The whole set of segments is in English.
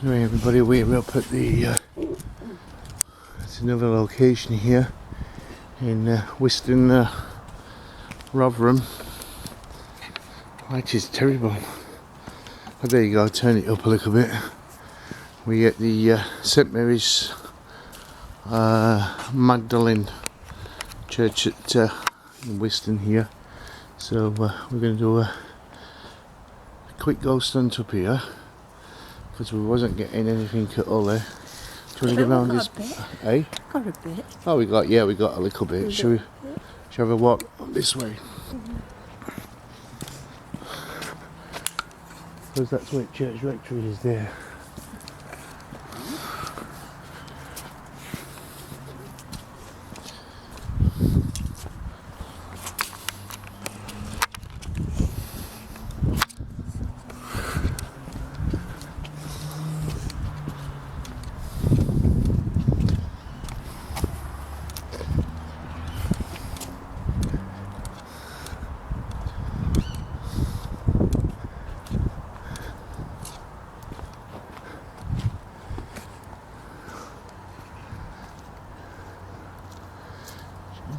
Anyway, everybody, we're up at the it's another location here in Western Rotherham. Light is terrible. Oh, there you go, turn it up a little bit. We at the St Mary's Magdelene church at in Western here. So we're going to do a quick ghost hunt up here because we wasn't getting anything at all there. Do you want to go round this? Eh? Got a bit. Oh, we got a little bit. Shall we have a walk this way? Because that's where church rectory is there.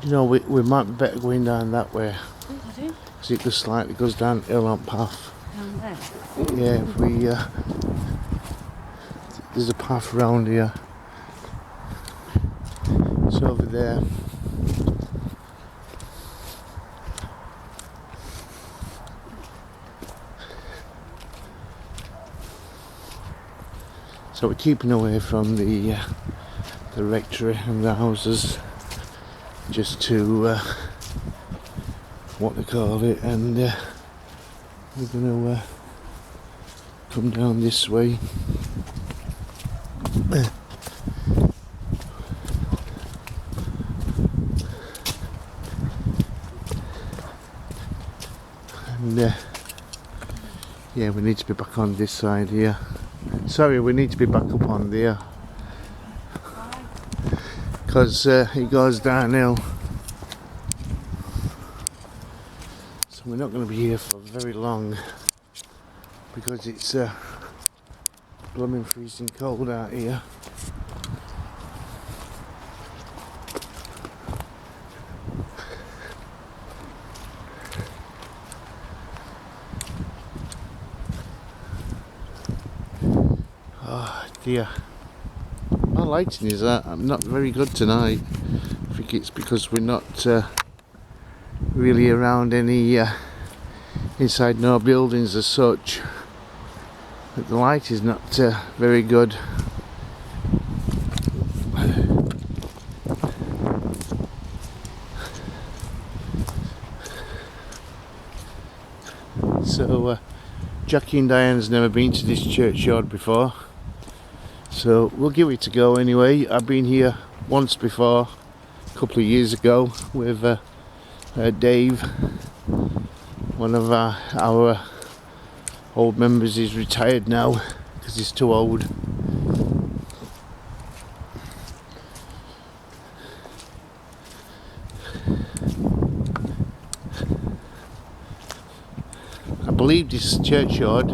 You know, we might be better going down that way. Because it just slightly goes downhill on path. Down there? Yeah, if we there's a path around here. It's over there. So we're keeping away from the rectory and the houses, just to what they call it, and we're going to come down this way. And yeah, we need to be back on this side here. Sorry, we need to be back up on there because it goes downhill. So we're not going to be here for very long because it's blooming freezing cold out here. Oh dear. My lighting is not very good tonight. I think it's because we're not really around any inside no buildings as such. But the light is not very good. So Jackie and Diane's never been to this churchyard before. So we'll give it a go anyway. I've been here once before, a couple of years ago, with Dave. One of our old members is retired now because he's too old. I believe this churchyard,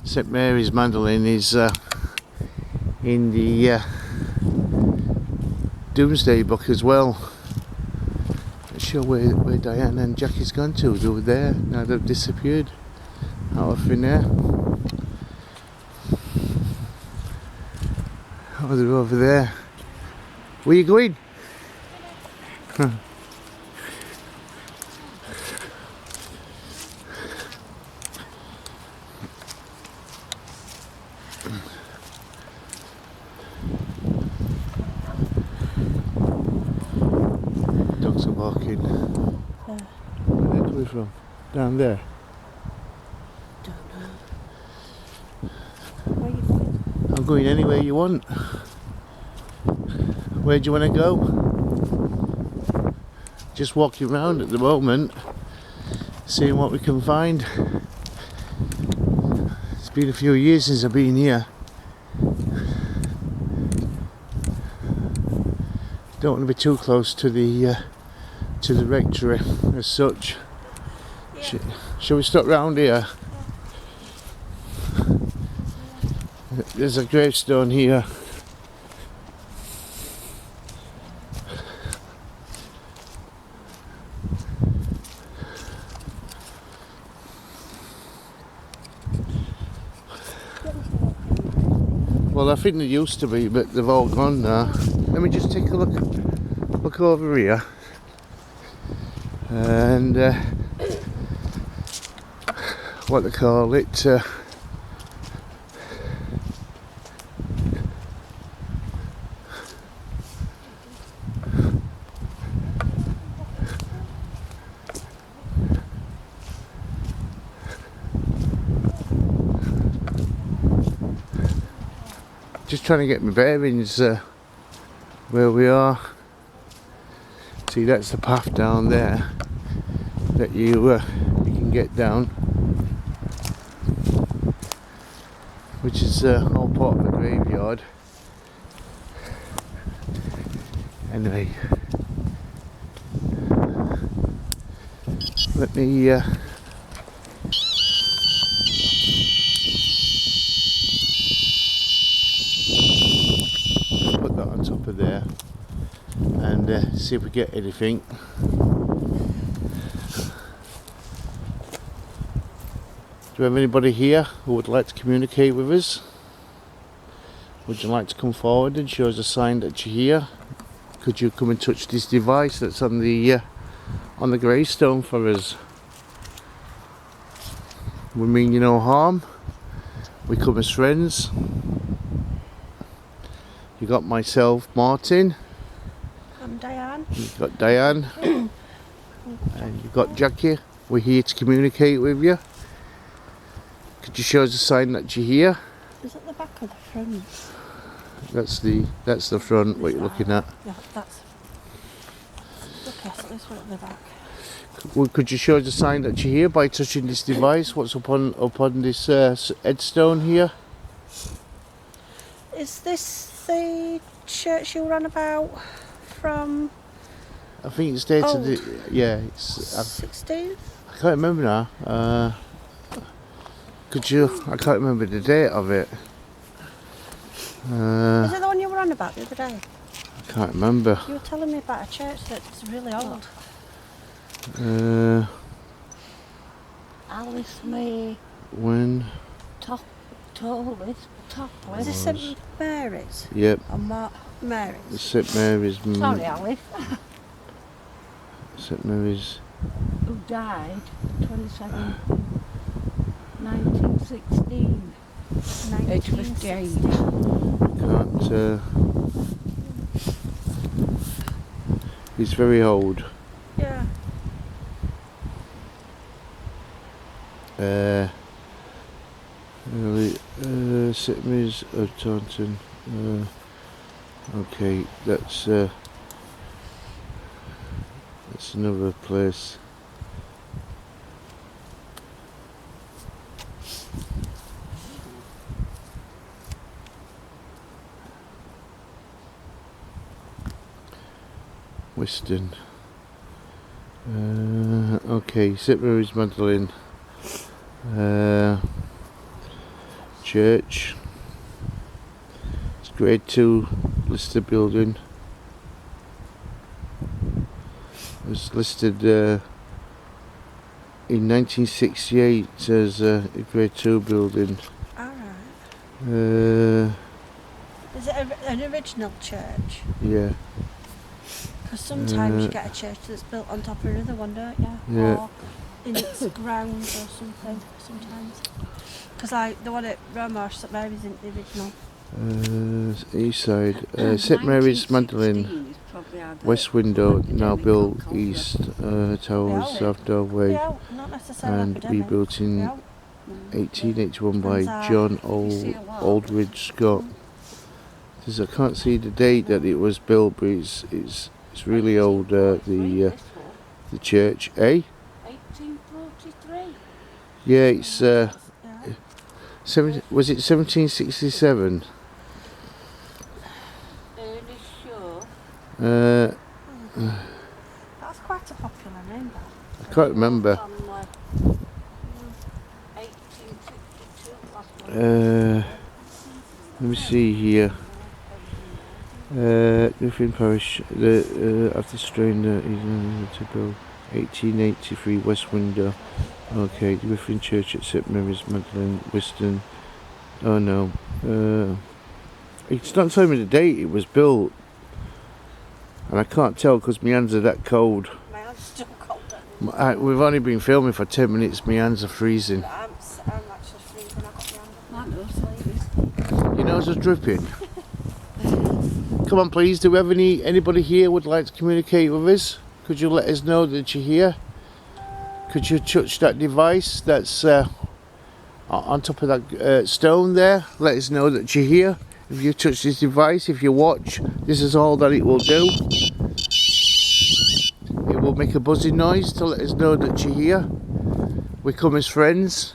St Mary's Magdelene, is in the Doomsday Book as well. Not sure where Diane and Jackie's gone to. They were there, now they've disappeared out of thin air. Oh, they're over there. Where you going? Huh. Dogs are walking. Where Where are they coming from? Down there. Don't know. Where are you going? I'm going anywhere you want. Where do you want to go? Just walking around at the moment, seeing what we can find. It's been a few years since I've been here. Don't want to be too close to the rectory as such. Shall we stop round here? there's a gravestone here. Well, I think there used to be, but they've all gone now. Let me just take a look over here, and what they call it. Just trying to get my bearings where we are. See, that's the path down there that you can get down, which is all part of the graveyard. Anyway, let me put that on top of there and see if we get anything. Do we have anybody here who would like to communicate with us? Would you like to come forward and show us a sign that you're here? Could you come and touch this device that's on the gravestone for us? We mean you no harm. We come as friends. You got myself, Martin. I'm Diane. You've got Diane. And you've got Jackie. We're here to communicate with you. Could you show us a sign that you're here? Is it the back or the front? That's the front. What you're looking at? Yeah, that's. Look at this one at the back. Could you show us a sign that you're here by touching this device? What's up on this headstone here? Is this the church you were on about from? I think it's dated. Old. Yeah, it's. 16? I can't remember now. Could you? I can't remember the date of it. Is it the one you were on about the other day? I can't remember. You were telling me about a church that's really old. Alice May When? Topless. Is this St Mary's? Yep. Or Mary's? St Mary's. Sorry, Alice. St Mary's. Who died 27 1916. Age 58. Can't. He's very old. Yeah. St Mary's of Taunton. Okay, that's another place. Weston. Okay, St Mary's Magdelene. Church. It's grade 2 listed building. It was listed in 1968 as a grade 2 building. Alright. Is it an original church? Yeah. Because sometimes you get a church that's built on top of another one, don't you? Yeah. Or in its grounds or something, sometimes. Because like the one at Rotherham, St Mary's isn't the original. East side. St Mary's Magdelene. West window now built east. Towers south doorway. Yeah, not necessarily And academic. rebuilt in Yeah. 1881 by Depends John Aldridge Scott. I can't see the date that it was built, but it's really old. The church, eh? 1843. Yeah, it's Yeah. was it 1767? Sure. That's quite a popular name, that. I can't remember. 1852 last one. Let me see here. Griffin Parish, after strain to build 1883 West Window. Okay, Griffin Church at St Mary's, Magdelene, Whiston. Oh no. It's not telling me the date it was built. And I can't tell because my hands are that cold. My hand's still cold. We've only been filming for 10 minutes, my hands are freezing. I'm actually freezing. I've got my hand My nose. Your nose is dripping. Come on please, do we have anybody here would like to communicate with us? Could you let us know that you're here? Could you touch that device that's on top of that stone there? Let us know that you're here. If you touch this device, if you watch, this is all that it will do. It will make a buzzing noise to let us know that you're here. We come as friends.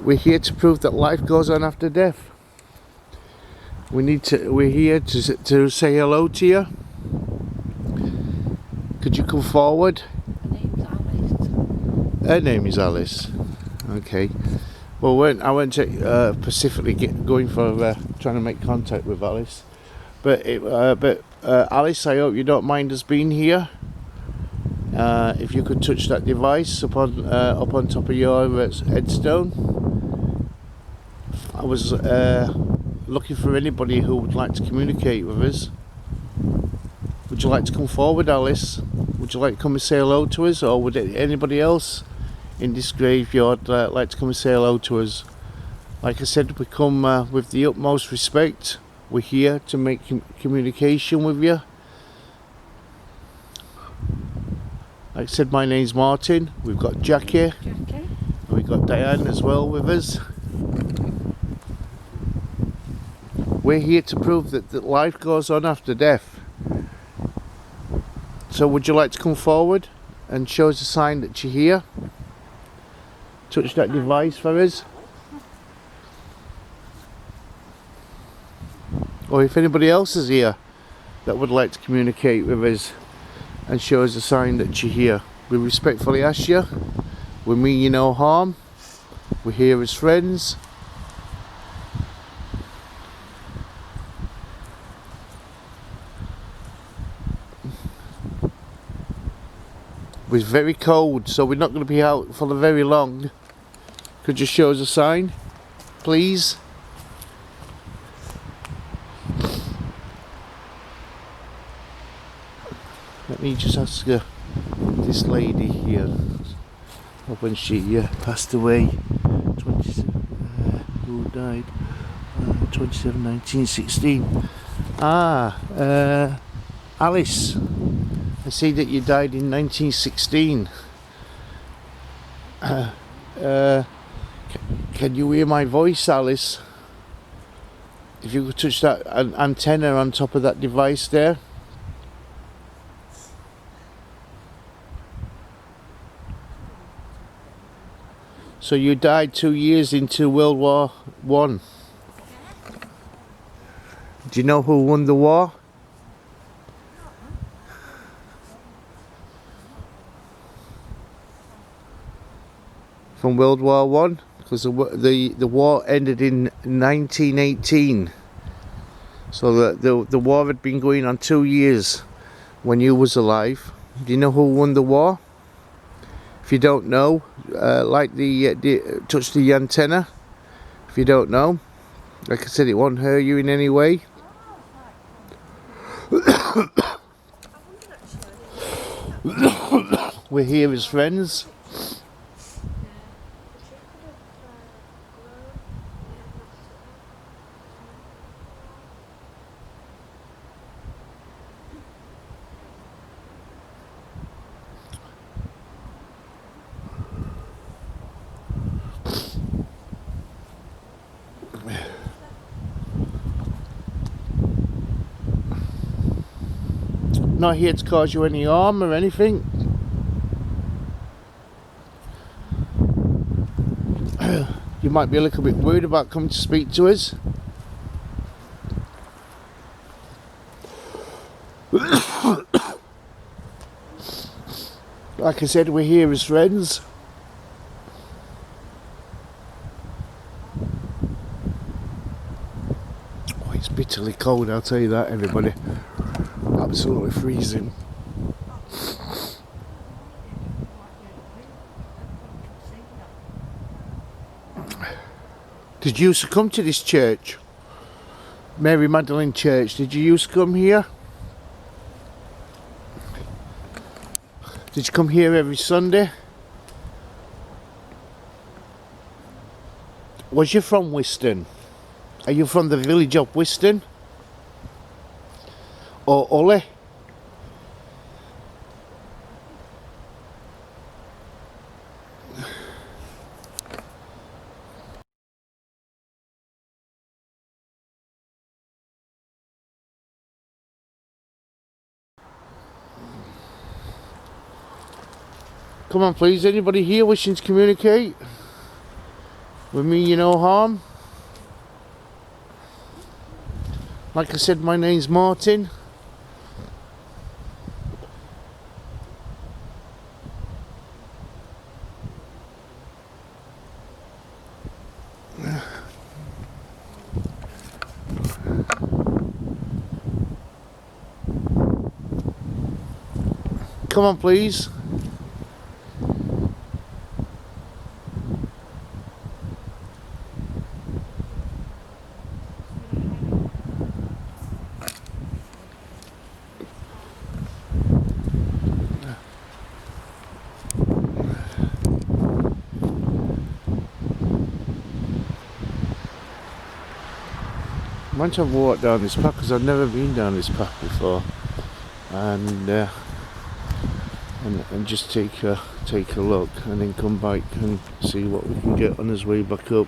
We're here to prove that life goes on after death. We're here to say hello to you. Could you come forward? Her name's Alice. Her name is Alice. Okay. Well, I went to specifically going for trying to make contact with Alice, but Alice, I hope you don't mind us being here. If you could touch that device up on top of your headstone. I was looking for anybody who would like to communicate with us. Would you like to come forward, Alice? Would you like to come and say hello to us, or would anybody else in this graveyard like to come and say hello to us? Like I said, we come with the utmost respect. We're here to make communication with you. Like I said, my name's Martin. We've got Jackie. And we've got Diane as well with us. We're here to prove that life goes on after death. So would you like to come forward and show us a sign that you're here? Touch that device for us. Or if anybody else is here that would like to communicate with us and show us a sign that you're here, we respectfully ask you. We mean you no harm. We're here as friends. It's very cold, so we're not going to be out for very long. Could you show us a sign, please? Let me just ask this lady here when she passed away, who died 1916. Alice, I see that you died in 1916. Can you hear my voice, Alice? If you could touch that antenna on top of that device there. So you died 2 years into World War I. Do you know who won the war? From World War One, because the war ended in 1918. So the war had been going on 2 years when you was alive. Do you know who won the war? If you don't know, touch the antenna. If you don't know, like I said, it won't hurt you in any way. We're here as friends. Not here to cause you any harm or anything. You might be a little bit worried about coming to speak to us. Like I said, we're here as friends. bitterly cold, I'll tell you that, everybody. Absolutely freezing. Did you used to come to this church? Mary Magdalene Church, did you used to come here? Did you come here every Sunday? Was you from Whiston? Are you from the village of Whiston? Or Ulley? Come on please, anybody here wishing to communicate? With me, you no harm. Like I said, my name's Martin. Come on please. Might have walked down this path because I've never been down this path before, and just take a look and then come back and see what we can get on his way back up.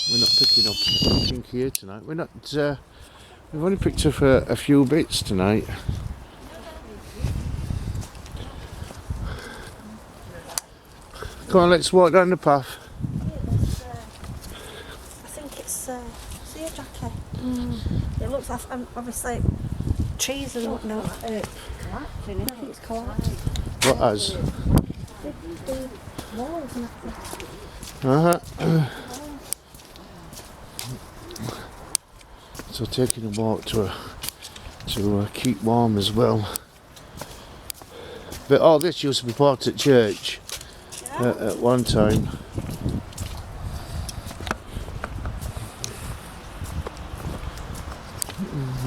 We're not picking up anything here tonight. We're not. We've only picked up a few bits tonight. Come on, let's walk down the path. I think it's see a jacket. It looks like obviously trees and whatnot. I think it's collapsed. What has? The walls and that. So taking a walk to keep warm as well. But all this used to be part at church at one time.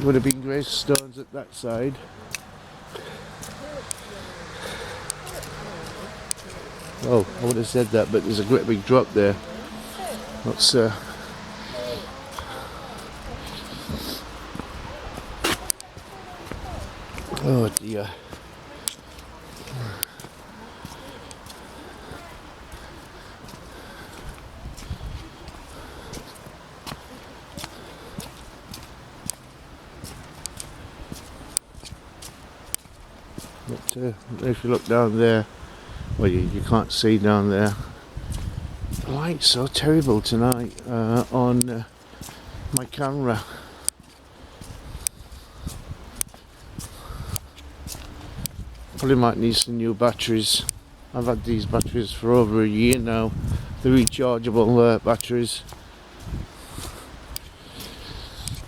Would have been gravestones at that side. Oh, I would have said that, but there's a great big drop there. That's oh dear. But if you look down there, well, you can't see down there. The light's so terrible tonight on my camera. Probably might need some new batteries. I've had these batteries for over a year now. The rechargeable batteries.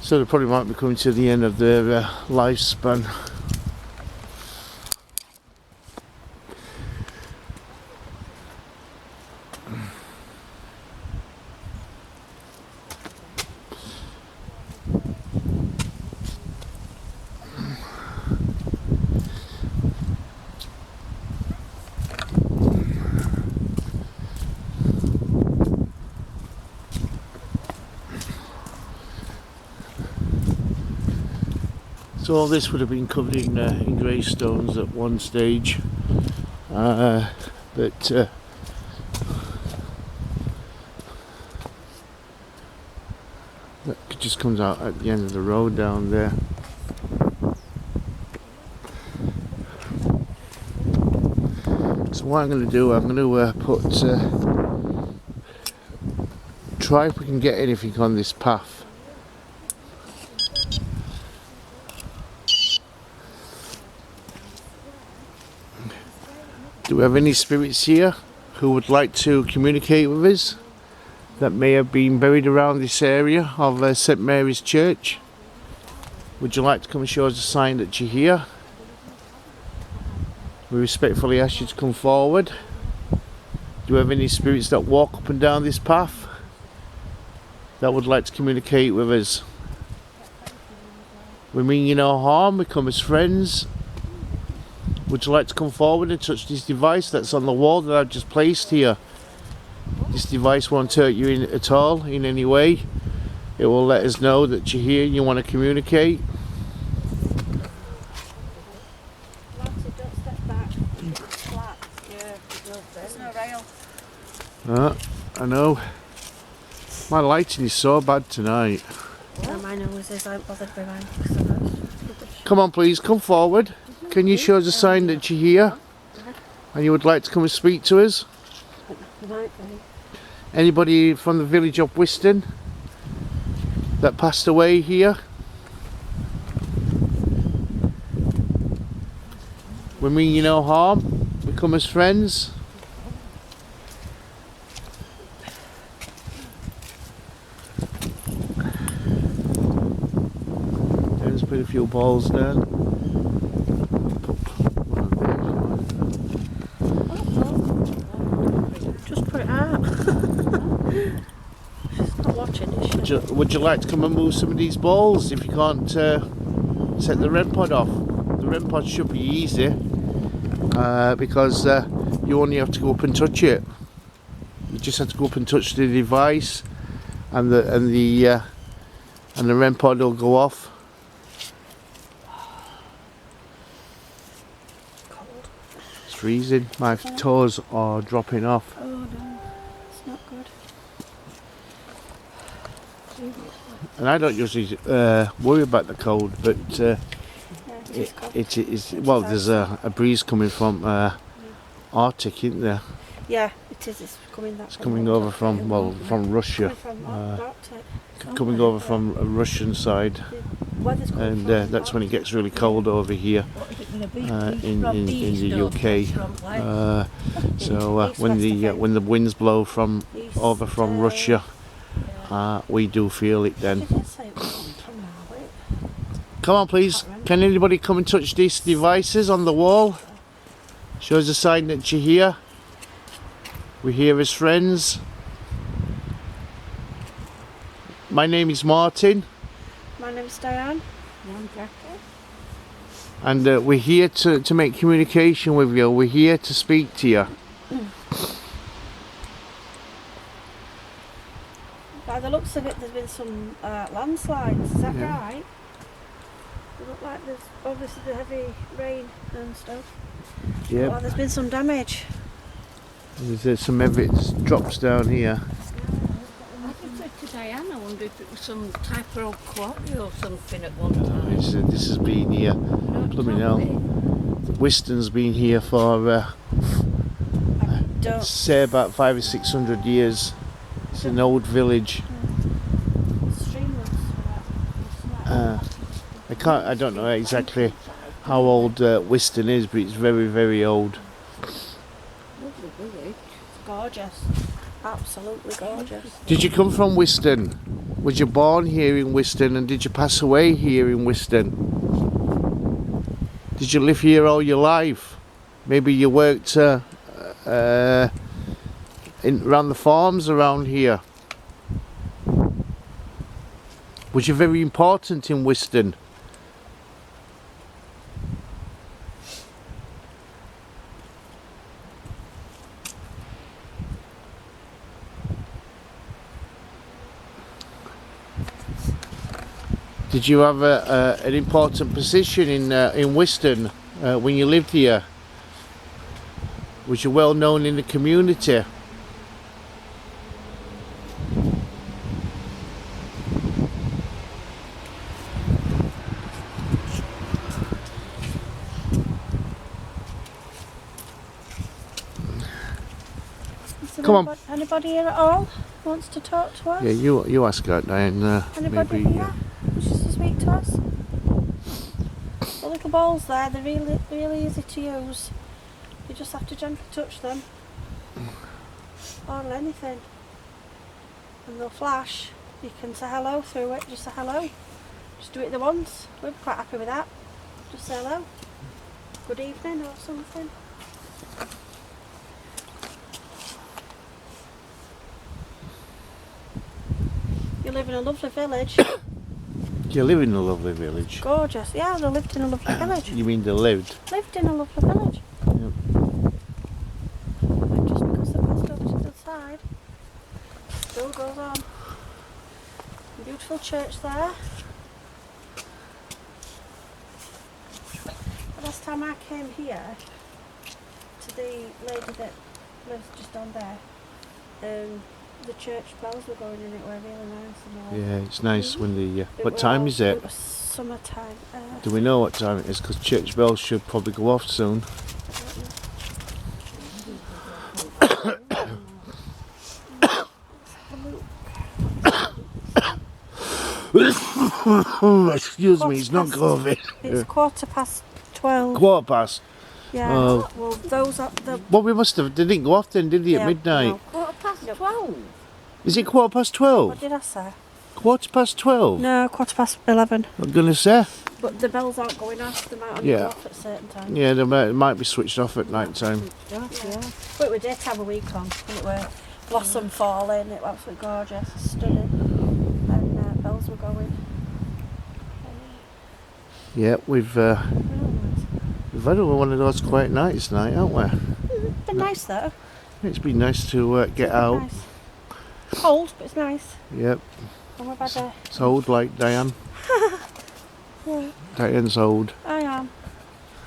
So they probably might be coming to the end of their lifespan. So all this would have been covered in gravestones at one stage, but it just comes out at the end of the road down there. So what I'm going to do, I'm going to try if we can get anything on this path. Do we have any spirits here who would like to communicate with us that may have been buried around this area of St Mary's Church? Would you like to come and show us a sign that you're here? We respectfully ask you to come forward. Do you have any spirits that walk up and down this path that would like to communicate with us? We mean you no harm, we come as friends. Would you like to come forward and touch this device that's on the wall that I've just placed here? This device won't hurt you at all in any way. It will let us know that you're here and you want to communicate. Don't step back. It's flat. Yeah, there's no rail. I know. My lighting is so bad tonight. No, mine always is. I'm bothered by mine because of that. Come on please, come forward. Can you show us a sign that you're here and you would like to come and speak to us? Anybody from the village of Whiston that passed away here? We mean you no harm, we come as friends. Let's put a few balls down. Just put it out. She's not watching, is she? Would you like to come and move some of these balls if you can't set the REM pod off? The REM pod should be easy because you only have to go up and touch it. You just have to go up and touch the device, and the REM pod will go off. Cold. It's freezing. My toes are dropping off. Oh no, it's not good. And I don't usually worry about the cold, but it is. Well, there's a breeze coming from Arctic, isn't there? Yeah, it is. It's coming that. It's coming over from Russia. Coming over from a Russian side, and that's when it gets really cold over here in the UK. So when the winds blow from over from Russia, we do feel it then. Come on please, can anybody come and touch these devices on the wall? Shows a sign that you're here. We're here as friends. My name is Martin. My name's Diane. And we're here to make communication with you. We're here to speak to you. By the looks of it, there's been some landslides. Is that right? They look like there's obviously the heavy rain and stuff. Yeah. Well, there's been some damage. There's some evidence drops down here. I just said to Diane, I wonder if it was some type of quarry or something at one time. This has been here. Blooming hell. Whiston's been here for say about 500 or 600 years. It's an old village. I don't know exactly how old Whiston is, but it's very, very old. It's gorgeous. Absolutely gorgeous. Did you come from Whiston? Was you born here in Whiston, and did you pass away here in Whiston? Did you live here all your life? Maybe you worked around the farms around here. Was you very important in Whiston? Did you have an important position in Whiston when you lived here? Was you well known in the community? Come on. Anybody here at all wants to talk to us? Yeah, you ask her, Diane. Anybody Maybe. here wishes to speak to us? The little balls there, they're really easy to use. You just have to gently touch them on anything, and they'll flash. You can say hello through it. Just say hello. Just do it the once. We're quite happy with that. Just say hello. Good evening or something. You live in a lovely village. You live in a lovely village. Gorgeous. Yeah, they lived in a lovely village. You mean they lived? Lived in a lovely village. Yep. And just because they passed over to the side, still goes on. Beautiful church there. The last time I came here, to the lady that lives just down there, the church bells were going and it were really nice and all. Yeah, it's nice when the. It What were time all- is it? It was summertime. Do we know what time it is? Because church bells should probably go off soon. Excuse me, it's not COVID. It's 12:15. 12:15. Yeah. Oh. Well, those are the. Well, we must have. They didn't go off then, did they? At Yeah, midnight. no. 12:15. Is it 12:15? What did I say? 12:15. No, 11:15. I'm gonna say. But the bells aren't going off. They might only Yeah. go off at certain times. Yeah, they might be switched off at night time. Yeah. But it was daytime a week on. And it were blossom falling. It was absolutely gorgeous, stunning, and bells were going. Yeah, we've Really nice. had one of those quiet nights tonight, haven't we? Been nice though. It's been nice to get out. Nice. Cold, but it's nice. Yep, And we've had a. it's old like Diane. Yeah, Diane's old. I am.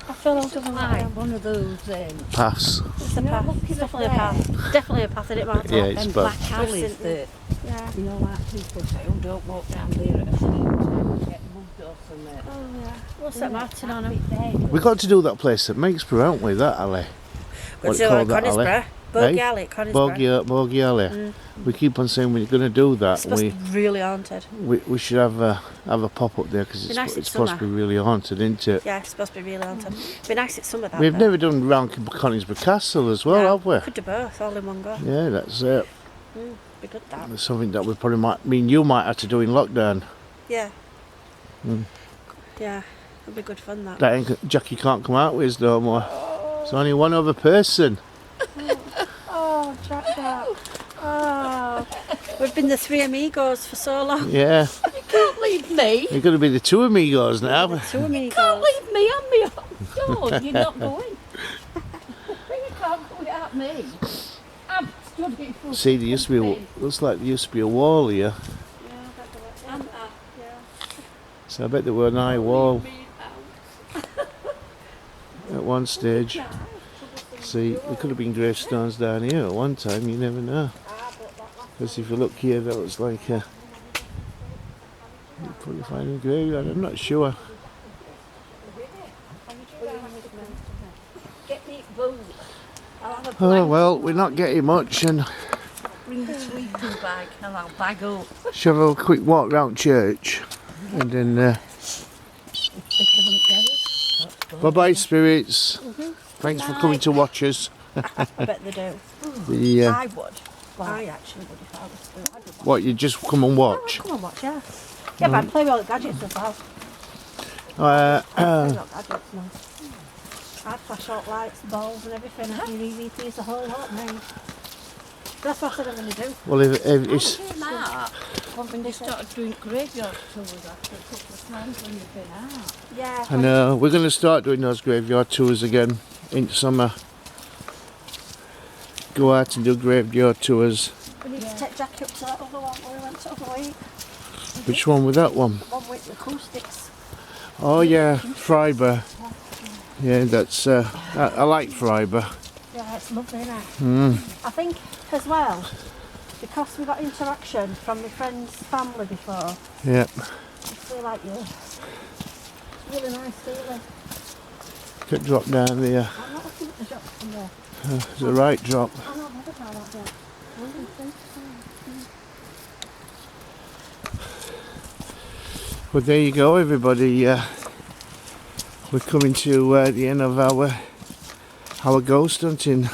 I feel older than I Like am. one of those Pass. It's a You know, path. looking It's up definitely a there. path. Definitely a path, isn't it, Martha? Yeah, it's and bad. black alleys that, Yeah. you know, like people say, oh, don't walk down there at a certain time and get mugged or something. Oh yeah. We'll set Martin on him. We've got to do that place at Makesborough, haven't we? That alley. What do you call that alley? Conisborough. Bogey Alley at Conisborough. Bogey alley. Mm. We keep on saying we're going to do that. It's supposed to be really haunted. We should have a pop up there because Be nice in it's supposed to summer. be really haunted, isn't it? Yeah, it's supposed to be really haunted. Be nice at summer that. We've though. never done round Conisborough Castle as well, No, have we? Could do both, all in one go. Yeah, that's it. Be good that. That's something that we probably might. You might have to do in lockdown. Yeah. Mm. Yeah, it'd be good fun that. That ain't, Jackie can't come out with us no more. It's only one other person. Oh, Jack. Oh, we've been the three amigos for so long. Yeah, You can't leave me. you're going to be the two amigos now. The two Can't amigos. leave me on my own. No, you're not going. You can't go without me. I'm stood in front See, there used to be. Looks like there used to be a wall here. Yeah, that'd be it. and Yeah. So I bet there were an high wall me out. at one stage. See, there could have been gravestones down here at one time. You never know. Because if you look here, that looks like a. You'll probably find a graveyard. I'm not sure. Get me booze. I'll have a Oh blanket. well, we're not getting much, and Bring the sleeping bag and I'll bag up. shall have a quick walk round church, and then They couldn't get us. That's good. bye bye spirits. Thanks for coming to watch us. I bet they do. The I would. I actually would if I was still. I'd be what you just come and watch. Come on, watch, yeah. Yeah, but I'd play with all the gadgets as well. Uh, Play with all the gadgets now. I'd flash out lights, balls and everything. I'd do EVPs the whole lot, mate. That's what I said I'm going to do. well, if it's That, when they started doing graveyard tours after a couple of times when you've been out. Yeah. I know we're going to start doing those graveyard tours again into summer. Go out and do graveyard tours. We need to take Jackie up to that other one where we went to other week. Which one with that one? One with the acoustics. Oh yeah, Friber. Yeah, that's. I like Friber. Yeah, it's lovely, isn't it? Mm. I think as well, because we got interaction from my friend's family before, Yeah. I feel like you. It's really nice feeling. Could drop down there. I'm not looking at the drops from there. It's a right drop. Oh no, I've never tried that yet. Well, there you go, everybody. We're coming to the end of our ghost hunting.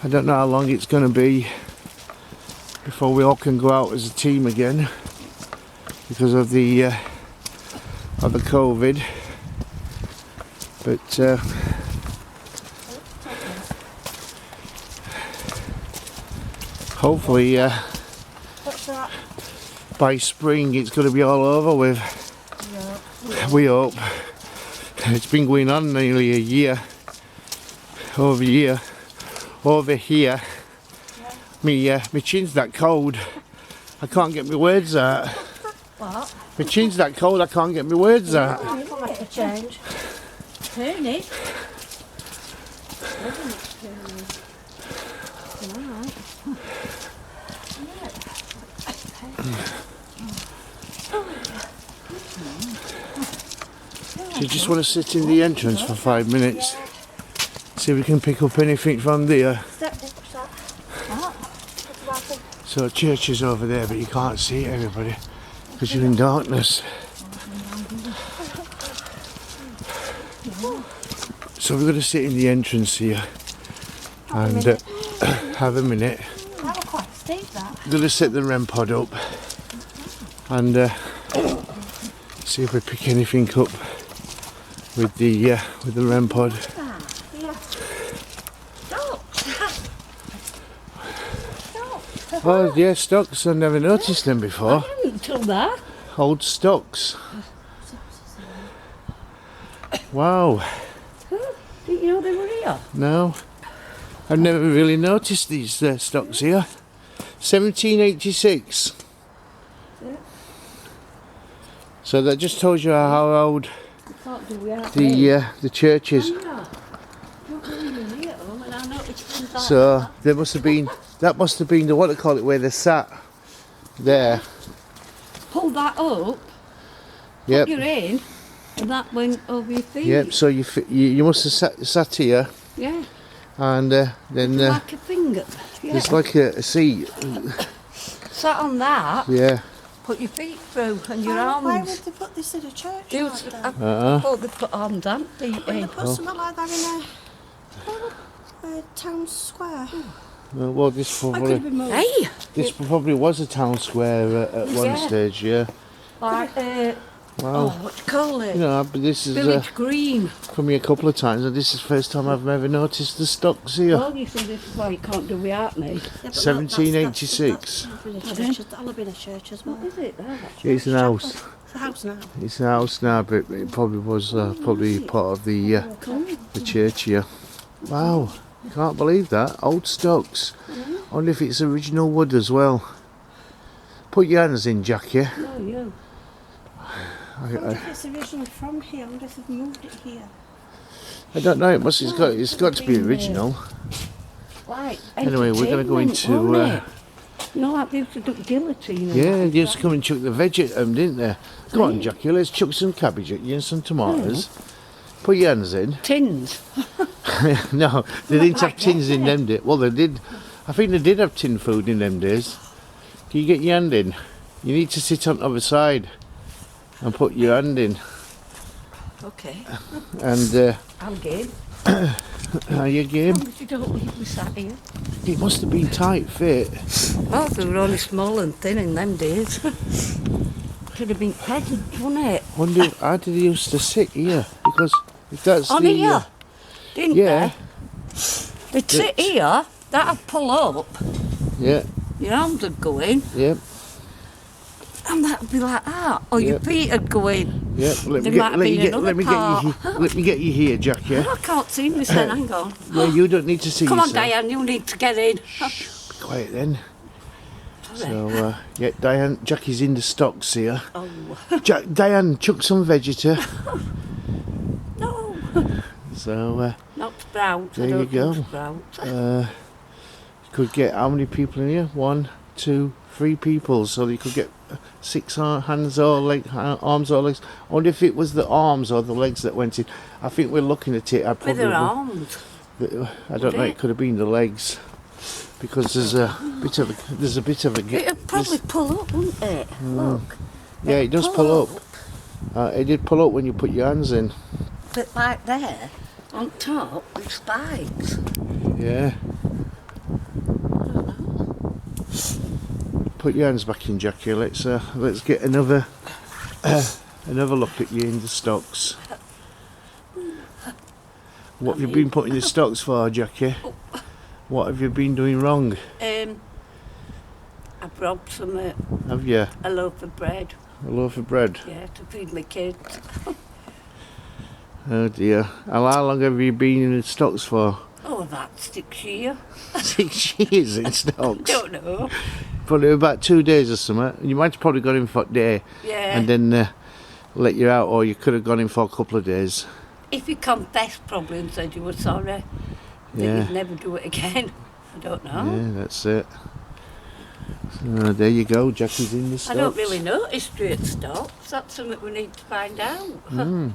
I don't know how long it's going to be before we all can go out as a team again. because of the COVID. But hopefully What's that? by spring it's going to be all over with. Yeah. We hope. It's been going on nearly a year. Over here. Yeah. My chin's that cold. I can't get my words out. What? My chin's that cold. I can't get my words out. I'll come back to change. Turn it. Isn't it turning? Right. Do you just want to sit in the entrance for 5 minutes? See if we can pick up anything from there. What's that? What's that? So church is over there, but you can't see it, everybody, because you're in darkness. So we're going to sit in the entrance here and have a minute. That was quite steep, that. We're going to set the REM pod up and see if we pick anything up with the REM pod. Yeah. Oh yeah, stocks. I've never noticed them before. I didn't tell that. Old stocks. Wow. Didn't you know they were here? No, I've never really noticed these stocks here. 1786. So that just tells you how old Can't do without me. the church is. Yeah. Not really here, and I noticed things like So that. there must have been, that must have been the, what they call it, where they sat there. Pull that up, Yep. you're in, and that went over your feet. Yep. So you must have sat here, Yeah. and then Like a finger. Yeah. there's like a seat. Sat on that, Yeah. put your feet through and your Why would arms. they put this in a church They like was- that? I thought they put arms and feet Wouldn't they in. put something like that in a town square? Well, this I could probably have been moved. Hey! this probably was a town square at one Yeah. stage. Yeah. Like, Wow. oh, what do you call it? You know, but this is Village Green. come here a couple of times, and this is the first time I've ever noticed the stocks here. Well, you see, this is why you can't do without me. Yeah, but look, 1786. That'll have been a church as well. What is it, that? It's an house. It's a house now. It's a house now, but it probably was probably part of the church here. Wow, can't believe that. Old stocks. I wonder if it's original wood as well. Put your hands in, Jackie. No, you. I wonder if it's originally from here. I wonder if they've moved it here. I don't know. It's got to be original. Like, Anyway, we're going to go entertainment, into. wasn't it? You know, like they used to do guillotine. and Yeah, that. they used to come and chuck the veg at them, didn't they? Come on, Jackie, let's chuck some cabbage at you and some tomatoes. Put your hands in. Tins. No, they didn't have Like tins in that. them days. Well, they did. I think they did have tin food in them days. Can you get your hand in? You need to sit on the other side and put your hand in. Okay. And I'm game. are you game? But you don't leave me sat here. It must have been tight fit. Oh, they were only small and thin in them days. Could have been peasants, wouldn't it? Wonder how did they used to sit here? Because if that's On the here, didn't yeah, they? They'd sit here, that'd pull up, yeah, your arms would go in, yeah, and that'd be like that. Or your Yep. feet would go in. yeah. Let me There get, might let be you get, another let me get you, part. let me get you here, Jack. Yeah. Oh, I can't see this then, hang on. Yeah, you don't need to see Come on, yourself. Diane, you need to get in. Shh, be quiet then. So, yeah, Diane, Jackie's in the stocks here. Oh, Diane, chuck some vegeta. no. So, Not sprouts. There I you don't go. do sprouts. could get how many people in here? 1, 2, 3 people. So you could get 6 hands or arms or legs. I wonder if it was the arms or the legs that went in. I think we're looking at it. With their arms. I don't know. It could have been the legs because there's a bit of a. It'd probably pull up, wouldn't it? Look. Yeah, it does pull up. It did pull up when you put your hands in. But like there, on top, with spikes. Yeah. put your hands back in, Jackie. Let's get another look at you in the stocks. What have you been putting the stocks for, Jackie? What have you been doing wrong? I've robbed some Have you? a loaf of bread. A loaf of bread? Yeah, to feed my kids. Oh dear. How long have you been in the stocks for? Oh, about 6 years. 6 years in stocks? Don't know. Probably about 2 days or something. You might have probably got in for a day Yeah. and then let you out, or you could have gone in for a couple of days. If you confessed probably and said you were sorry, then Yeah. you'd never do it again. I don't know. Yeah, that's it. So there you go, Jackie's in the stocks. I don't really notice straight stops. That's something we need to find out.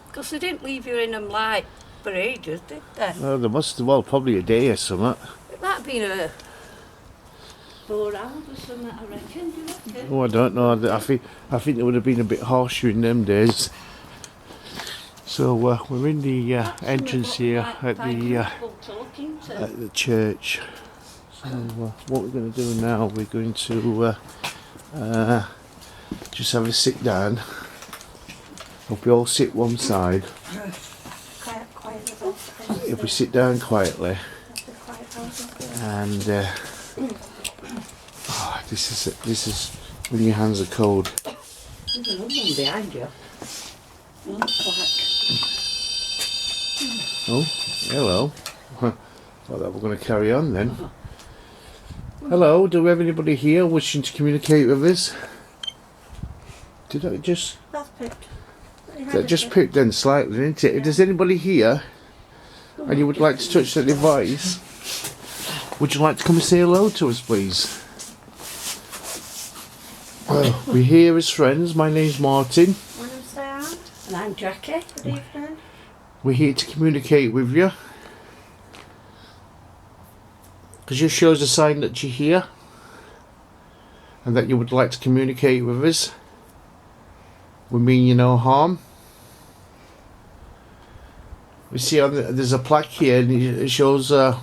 Because they didn't leave you in them like for ages, did they? Well, there must have, well, probably a day or something. It might have been 4 hours or something, I reckon. Do you reckon? Oh, I don't know. I think they would have been a bit harsher in them days. So we're in the entrance here at the church. So what we're going to do now, we're going to just have a sit down. Hope we all sit one side. If we sit down quietly, and this is when your hands are cold. There's another one behind you. One black. Oh, hello. Thought that we're going to carry on then. Hello, do we have anybody here wishing to communicate with us? Did I just... That's picked. That just picked then slightly, didn't it? If there's anybody here and you would like to touch that device, would you like to come and say hello to us, please? Well, we're here as friends. My name's Martin. My name's Diane. And I'm Jackie. Good evening. We're here to communicate with you. Because you shows a sign that you're here and that you would like to communicate with us. We mean you no harm. We see there's a plaque here and it shows the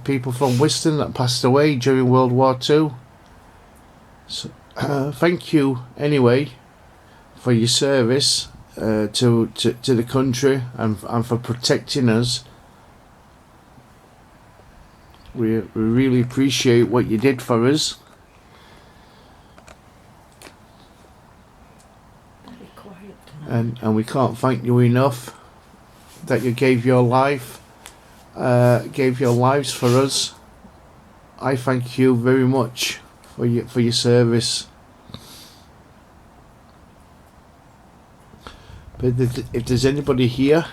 people from Wiston that passed away during World War II. So, thank you anyway for your service to the country and for protecting us. We really appreciate what you did for us. Very quiet tonight. And we can't thank you enough that you gave your life, gave your lives for us. I thank you very much for your service. But if there's anybody here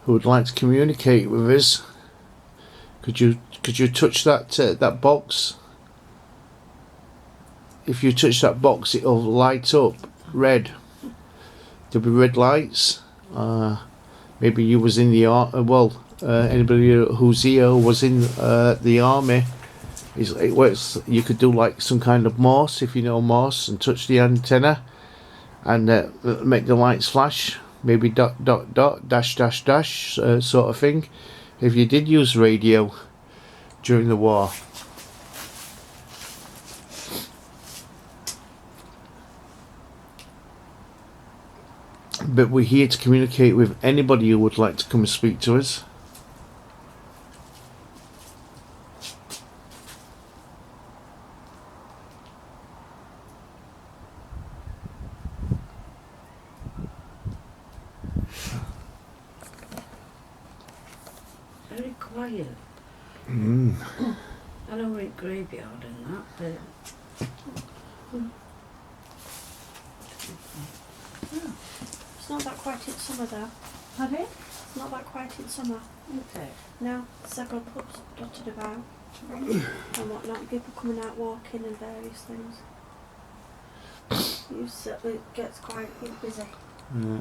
who would like to communicate with us, could you touch that box? If you touch that box, it'll light up red. There'll be red lights. Maybe you was in the anybody who's here was in the army. It works. You could do like some kind of Morse, if you know Morse, and touch the antenna, and make the lights flash. Maybe dot dot dot dash dash dash sort of thing. If you did use radio during the war. But we're here to communicate with anybody who would like to come and speak to us. Very quiet. I know we're at graveyard and that, but It's not that quiet in summer though. have it? It's not that quiet in summer. Okay. No, several pubs dotted about and whatnot. People coming out walking and various things. It gets quite busy. Yeah.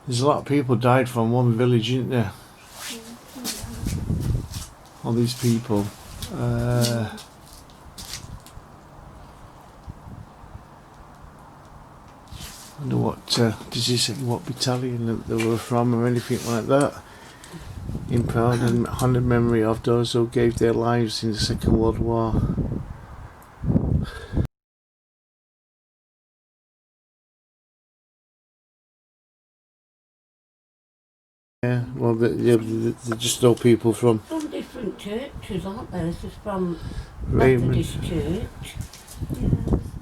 There's a lot of people died from one village, isn't there? All these people. wonder what, does he say what battalion that they were from or anything like that? In proud and honoured memory of those who gave their lives in the Second World War. Yeah, well, they're just all people from different churches, aren't there? This is from Raymond. Methodist Church, Yeah,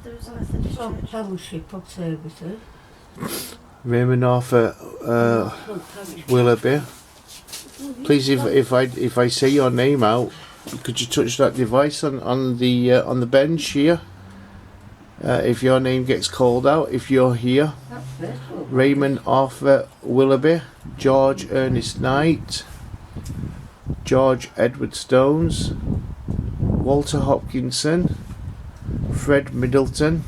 there's a Methodist from church. Fellowship of Services, Raymond Arthur from Parish. Willoughby. Please, if I say your name out, could you touch that device on the bench here? If your name gets called out, if you're here, That's this one. Raymond Arthur Willoughby, George Ernest Knight, George Edward Stones, Walter Hopkinson, Fred Middleton,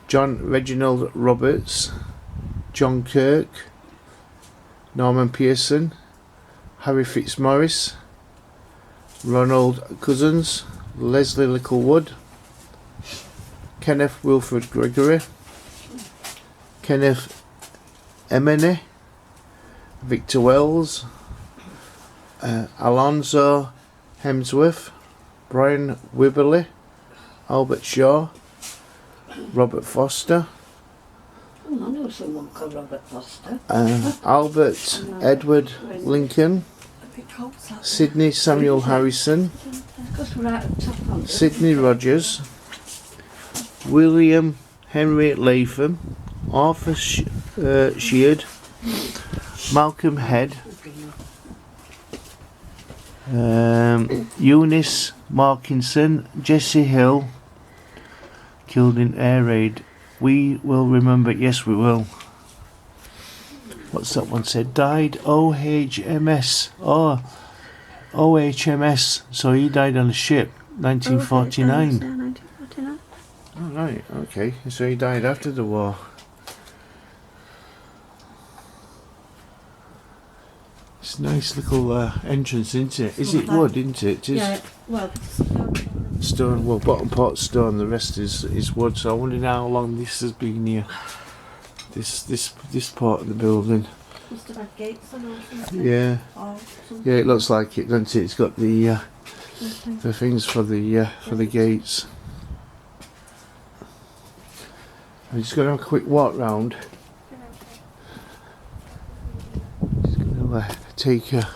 John Reginald Roberts, John Kirk, Norman Pearson, Harry Fitzmaurice, Ronald Cousins, Leslie Littlewood, Kenneth Wilfred Gregory, Kenneth Emeny, Victor Wells, Alonzo Hemsworth, Brian Wibberley, Albert Shaw, Robert Foster, Oh, I know someone called Robert Foster. Albert Edward Lincoln, Sidney Samuel Harrison, Because we're out of top on Sidney Rogers, William Henry Latham, Arthur Sheard, Malcolm Head, Eunice Markinson, Jesse Hill, killed in air raid. We will remember, yes we will. What's that one said? Died OHMS. Oh, OHMS. So he died on a ship, 1949. Yeah, 1949. Oh, right, okay. So he died after the war. It's a nice little entrance, isn't it? Is it wood, isn't it? It is. Yeah, well, Stone, well, bottom part's stone, the rest is wood. So I wonder how long this has been here. This part of the building. must have had gates on or something. Yeah, Or something. yeah, it looks like it, doesn't it? It's got the Something. things for the gates. I'm just going to have a quick walk round. Just going to take a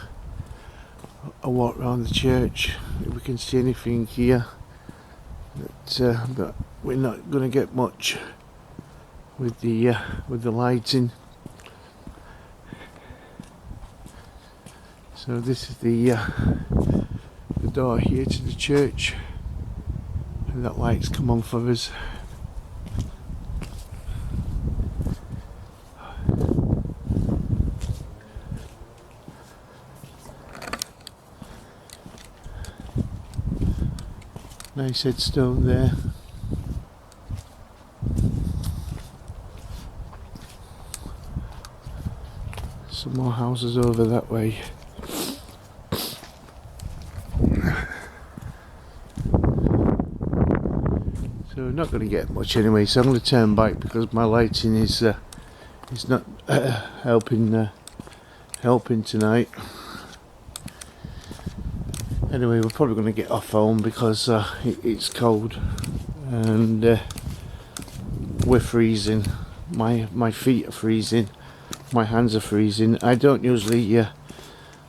walk round the church. If we can see anything here, but we're not going to get much with the lighting. So this is the door here to the church, and that light's come on for us. Nice headstone there. Some more houses over that way. So we're not going to get much anyway, so I'm going to turn back because my lighting is not helping tonight. Anyway, we're probably going to get off home because it's cold and we're freezing. My feet are freezing. My hands are freezing. I don't usually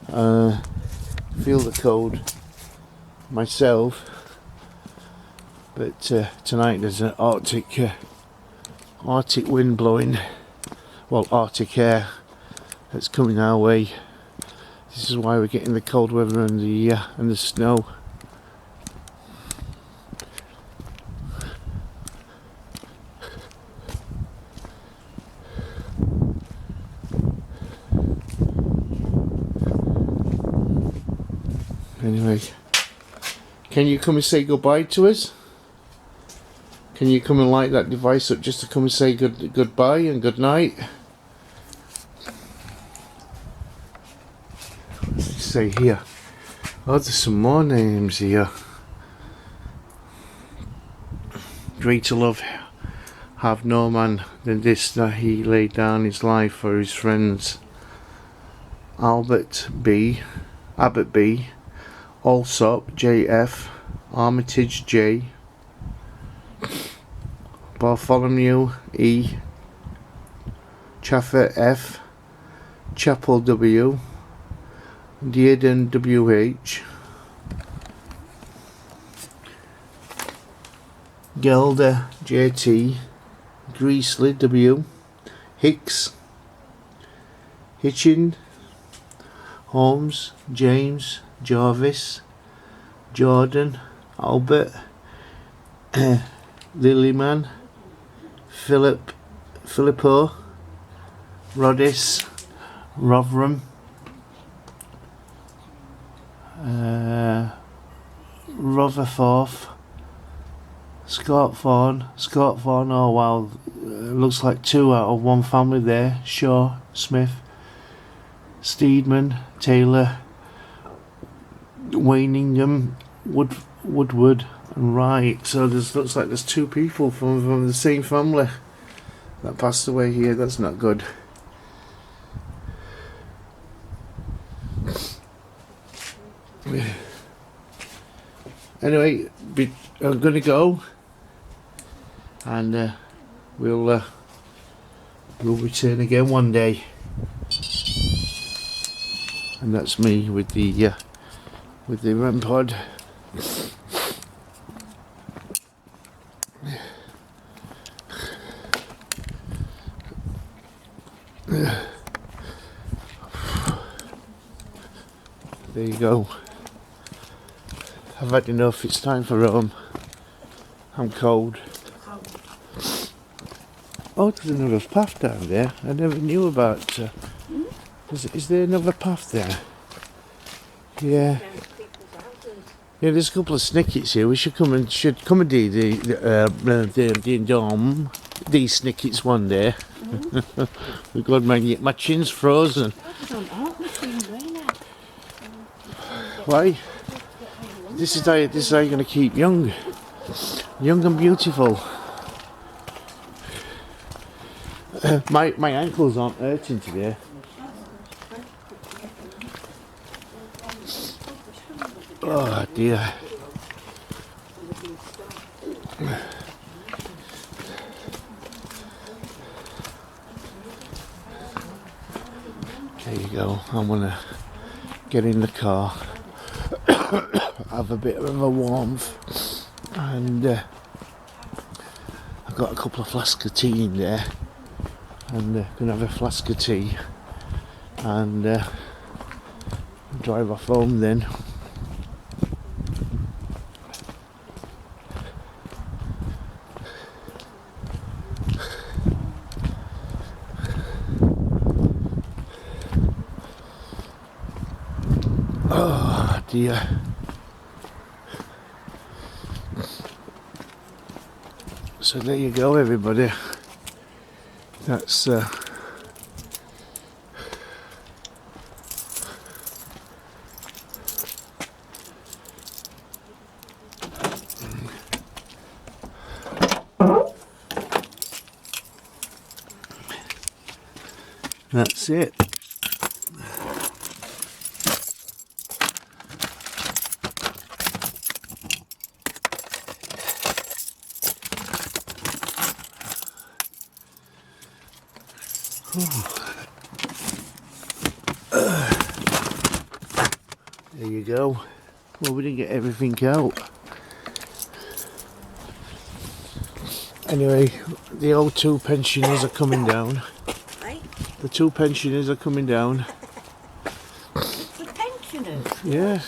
feel the cold myself, but tonight there's an Arctic wind blowing. Well, Arctic air that's coming our way. This is why we're getting the cold weather and the snow. Anyway, can you come and say goodbye to us? Can you come and light that device up just to come and say goodbye and good night? Say here. Oh, there's some more names here. Greater love, have no man than this, that he laid down his life for his friends. Abbott B, Allsop JF, Armitage J, Bartholomew E, Chaffer F, Chapel W, Dearden WH, Gelder JT, Greasley W, Hicks, Hitchin, Holmes, James, Jarvis, Jordan, Albert, Lilyman, Filippo, Rodis, Rotherham, Rotherforth, Scott Fawn, oh wow, looks like 2 out of 1 family there. Shaw, Smith, Steedman, Taylor, Wainingham, Woodward, and Wright. So looks like there's 2 people from the same family that passed away here. That's not good. Anyway, I'm gonna go, and we'll return again one day. And that's me with the REM pod. There you go. I've had enough. It's time for home. I'm cold. Oh, there's another path down there. I never knew about. Is there another path there? Yeah. Yeah, there's a couple of snickets here. We should come and do these snickets one day. We've got my chin's frozen. Why? This is how you're going to keep young and beautiful. My ankles aren't hurting today. Oh dear. There you go. I'm gonna get in the car, have a bit of a warmth, and I've got a couple of flasks of tea in there, and gonna have a flask of tea and drive off home then. Oh dear. So there you go, everybody. That's that's it. There you go. Well, we didn't get everything out. Anyway, the old 2 pensioners are coming down. Right? The 2 pensioners are coming down. The pensioners? Yeah.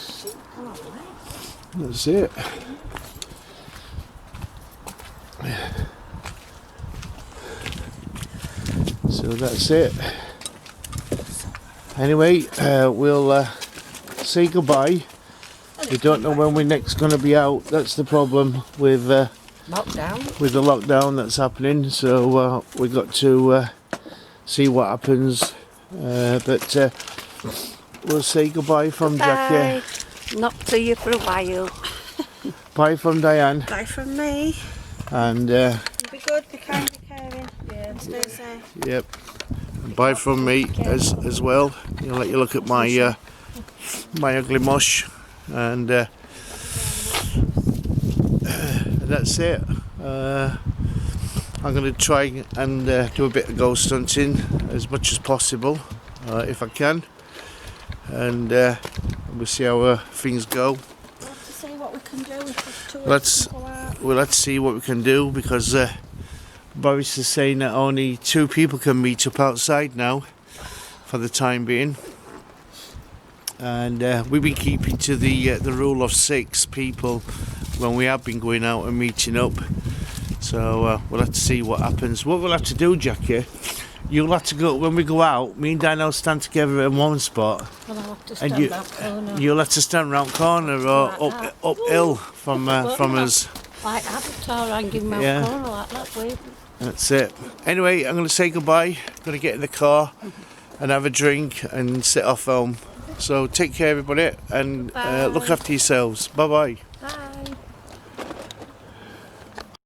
Oh, right. That's it. So that's it. Anyway, we'll say goodbye. We don't know when we're next going to be out. That's the problem with Lockdown. with the lockdown that's happening. So we've got to see what happens. But we'll say goodbye from Bye. Jackie. Not see you for a while. Bye from Diane. Bye from me. And Be good, be kind, be careful. caring. Yeah, stay safe. Yep. And bye from me as well. I'll let you look at my my ugly mush, and that's it. I'm going to try and do a bit of ghost hunting as much as possible, if I can, and we'll see how things go. We'll have to see what we can do if there's Let's people out. well, let's see what we can do, because Boris is saying that only 2 people can meet up outside now for the time being, and we've been keeping to the rule of 6 people when we have been going out and meeting up. So we'll have to see what happens. What we'll have to do, Jackie, you'll have to go when we go out. Me and Dan will stand together in one spot, Well, I'll have to and stand that corner. you'll have to stand round corner or Like that. uphill from us. Like Avatar hanging round Yeah. corner like that way. That's it. Anyway, I'm going to say goodbye. Going to get in the car and have a drink and sit off home. So take care, everybody, and look after yourselves. Bye bye.